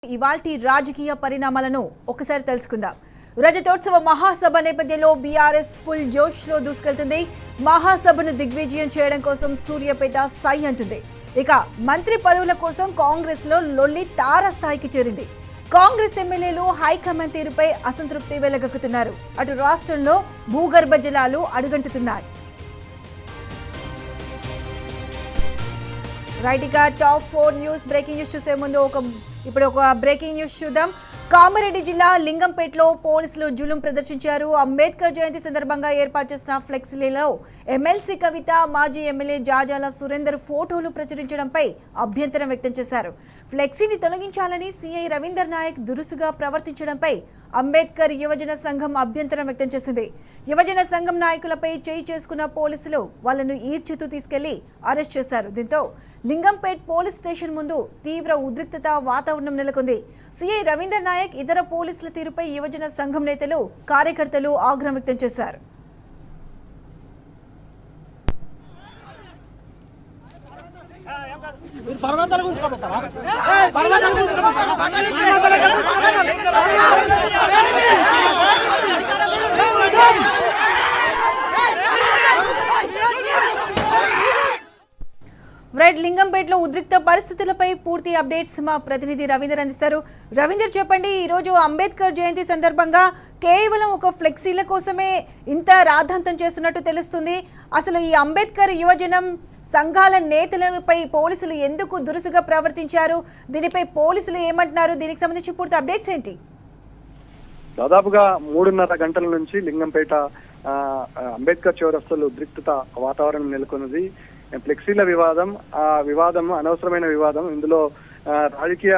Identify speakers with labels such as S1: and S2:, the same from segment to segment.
S1: ఇవాల్టి రాజకీయ పరిణామాలను ఒకసారి తెలుసుకుందాం. రజతోత్సవ మహాసభ నేపథ్యంలో బీఆర్ఎస్ ఫుల్ జోష్ లో దూసుకెళ్తుంది. మహాసభను దిగ్విజయం చేయడం కోసం సూర్యాపేట సై అంటుంది. ఇక మంత్రి పదవుల కోసం కాంగ్రెస్ లో లొల్లి తారస్థాయికి చేరింది. కాంగ్రెస్ ఎమ్మెల్యేలు హైకమాండ్ తీరుపై అసంతృప్తి వెళ్లగక్కుతున్నారు. అటు రాష్ట్రంలో భూగర్భ జలాలు అడుగంటుతున్నాయి. రైట్, ఇక టాప్ 4 న్యూస్ బ్రేకింగ్ న్యూస్ చూసే ముందు ఇప్పుడు ఒక బ్రేకింగ్ న్యూస్ చూద్దాం. కామారెడ్డి జిల్లా లింగంపేటలో పోలీసులు జులుం ప్రదర్శించారు. అంబేద్కర్ జయంతి సందర్భంగా ఏర్పాటు చేసిన ఫ్లెక్సీలలో ఎమ్మెల్సీ కవిత, మాజీ ఎమ్మెల్యే జాజాల సురేందర్ ఫోటోలు ప్రచురించడంపై అభ్యంతరం వ్యక్తం చేశారు. ఫ్లెక్సీని తొలగించాలని సీఐ రవీందర్ నాయక్ దురుసుగా ప్రవర్తించడంపై అంబేద్కర్ యువజన సంఘం అభ్యంతరం వ్యక్తం చేసింది. యువజన సంఘం నాయకులపై చేయి చేసుకున్న పోలీసులు వాళ్లను ఈడ్చుతూ తీసుకెళ్లి అరెస్ట్ చేశారు. దీంతో లింగంపేట్ పోలీస్ స్టేషన్ ముందు తీవ్ర ఉద్రిక్తత వాతావరణం నెలకొంది. సీఐ రవీందర్ నాయక్, ఇతర పోలీసుల తీరుపై యువజన సంఘం నేతలు, కార్యకర్తలు ఆగ్రహం వ్యక్తం చేశారు. రైట్, లింగంపేటలో ఉద్రిక్త పరిస్థితులపై పూర్తి అప్డేట్స్ మా ప్రతినిధి రవీందర్ అందిస్తారు. రవీందర్, చెప్పండి, ఈరోజు అంబేద్కర్ జయంతి సందర్భంగా కేవలం ఒక ఫ్లెక్సీల కోసమే ఇంత రాద్ధాంతం చేస్తున్నట్టు తెలుస్తుంది. అసలు ఈ అంబేద్కర్ యువజనం సంఘాల నేతలపై పోలీసులు ఎందుకు దురుసుగా ప్రవర్తించారు? దీనిపై పోలీసులు ఏమంటున్నారు? దీనికి సంబంధించి పూర్తి అప్డేట్స్ ఏంటి?
S2: దాదాపుగా 3.5 గంటల నుంచి లింగంపేట అంబేద్కర్ చౌరస్తాలో ఉద్రిక్తత వాతావరణం నెలకొన్నది. ఫ్లెక్సీల వివాదం అనవసరమైన వివాదం. ఇందులో రాజకీయ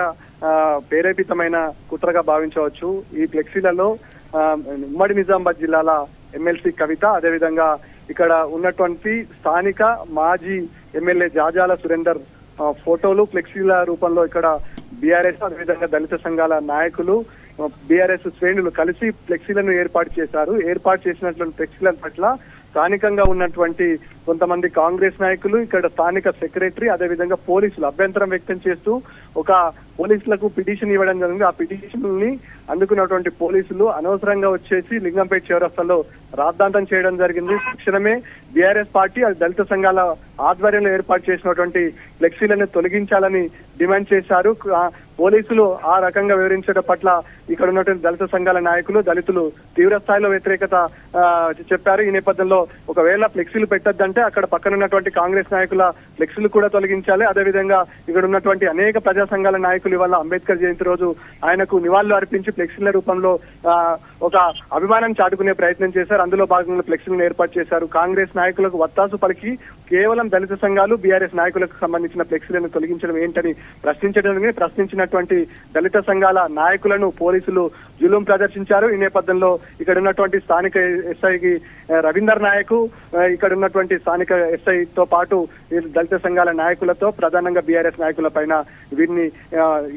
S2: ప్రేరేపితమైన కుట్రగా భావించవచ్చు. ఈ ఫ్లెక్సీలలో ఉమ్మడి నిజామాబాద్ జిల్లాల ఎమ్మెల్సీ కవిత, అదేవిధంగా ఇక్కడ ఉన్నటువంటి స్థానిక మాజీ ఎమ్మెల్యే జాజాల సురేందర్ ఫోటోలు ఫ్లెక్సీల రూపంలో ఇక్కడ బీఆర్ఎస్, అదేవిధంగా దళిత సంఘాల నాయకులు, బీఆర్ఎస్ శ్రేణులు కలిసి ఫ్లెక్సీలను ఏర్పాటు చేశారు. ఏర్పాటు చేసినటువంటి ఫ్లెక్సీల పట్ల స్థానికంగా ఉన్నటువంటి కొంతమంది కాంగ్రెస్ నాయకులు, ఇక్కడ స్థానిక సెక్రటరీ, అదేవిధంగా పోలీసులు అభ్యంతరం వ్యక్తం చేస్తూ ఒక పోలీసులకు పిటిషన్ ఇవ్వడం జరిగింది. ఆ పిటిషన్ ని అందుకున్నటువంటి పోలీసులు అనవసరంగా వచ్చేసి లింగంపేట చౌరస్తాలో రాద్ధాంతం చేయడం జరిగింది. తక్షణమే బీఆర్ఎస్ పార్టీ, దళిత సంఘాల ఆధ్వర్యంలో ఏర్పాటు చేసినటువంటి ఫ్లెక్సీలను తొలగించాలని డిమాండ్ చేశారు. పోలీసులు ఆ రకంగా వివరించడం పట్ల ఇక్కడ ఉన్నటువంటి దళిత సంఘాల నాయకులు, దళితులు తీవ్ర స్థాయిలో వ్యతిరేకత చెప్పారు. ఈ నేపథ్యంలో ఒకవేళ ఫ్లెక్సీలు పెట్టొద్దంటే అక్కడ పక్కన ఉన్నటువంటి కాంగ్రెస్ నాయకుల ఫ్లెక్సీలు కూడా తొలగించాలి. అదేవిధంగా ఇక్కడ ఉన్నటువంటి అనేక ప్రజా సంఘాల నాయకులు ఇవాళ అంబేద్కర్ జయంతి రోజు ఆయనకు నివాళులు అర్పించి ఫ్లెక్సీల రూపంలో ఒక అభిమానం చాటుకునే ప్రయత్నం చేశారు. అందులో భాగంగా ఫ్లెక్సీలను ఏర్పాటు చేశారు. కాంగ్రెస్ నాయకులకు వత్తాసు పలికి కేవలం దళిత సంఘాలు, బీఆర్ఎస్ నాయకులకు సంబంధించిన ఫ్లెక్సీలను తొలగించడం ఏంటని ప్రశ్నించినటువంటి దళిత సంఘాల నాయకులను పోలీసులు జులుం ప్రదర్శించారు. ఈ నేపథ్యంలో ఇక్కడ ఉన్నటువంటి స్థానిక ఎస్ఐకి రవీందర్ నాయక్, ఇక్కడ ఉన్నటువంటి స్థానిక ఎస్ఐతో పాటు దళిత సంఘాల నాయకులతో, ప్రధానంగా బీఆర్ఎస్ నాయకుల పైన వీరిని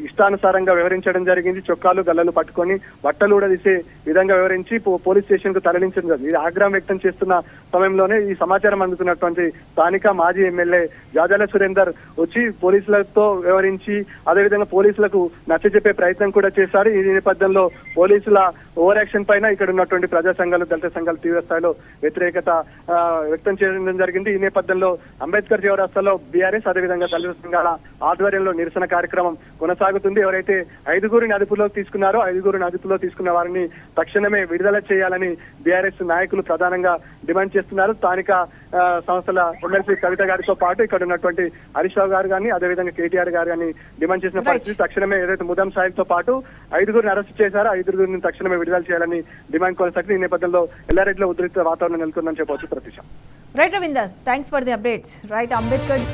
S2: ఇష్టానుసారంగా వివరించడం జరిగింది. చొక్కాలు గల్లలు పట్టుకొని బట్టలు కూడా తీసే విధంగా వివరించి పోలీస్ స్టేషన్ కు తరలించడం జరిగింది. ఇది ఆగ్రహం వ్యక్తం చేస్తున్న సమయంలోనే ఈ సమాచారం అందుకున్నటువంటి స్థానిక మాజీ ఎమ్మెల్యే జాజాల సురేందర్ వచ్చి పోలీసులతో వివరించి, అదేవిధంగా పోలీసులకు నచ్చజెప్పే ప్రయత్నం కూడా చేశారు. ఈ నేపథ్యంలో పోలీసుల ఓవర్ యాక్షన్ పైన ఇక్కడ ఉన్నటువంటి ప్రజా సంఘాలు, దళిత సంఘాలు తీవ్ర స్థాయిలో వ్యతిరేకత వ్యక్తం చేయడం జరిగింది. ఈ నేపథ్యంలో అంబేద్కర్ చౌరస్తాలో బీఆర్ఎస్, అదేవిధంగా దళిత సంఘాల ఆధ్వర్యంలో నిరసన కార్యక్రమం కొనసాగుతుంది. ఎవరైతే 5గురిని అదుపులోకి తీసుకున్నారో 5గురిని అదుపులో తీసుకున్న వారిని తక్షణమే విడుదల చేయాలని బీఆర్ఎస్ నాయకులు ప్రధానంగా డిమాండ్ చేస్తున్నారు. స్థానిక సంస్థల ఎమ్మెల్సీ కవిత గారితో పాటు ఇక్కడ ఉన్నటువంటి హరీష్ రావు గారు కానీ, అదేవిధంగా కేటీఆర్ గారు కానీ డిమాండ్ చేసిన పరిస్థితి. తక్షణమే ఏదైతే ముదం సాయిల్తో పాటు 5గురిని అరెస్ట్ చేశారో 5గురిని తక్షణమే విడుదల చేయాలని డిమాండ్ కొనసాగుతుంది. ఈ నేపథ్యంలో ఎల్లారెడ్డిలో ఉద్రిక్త వాతావరణం నెలకొందని చెప్పవచ్చు. Pratisha.
S1: Right Ravinder, thanks for the updates. Right, Ambedkar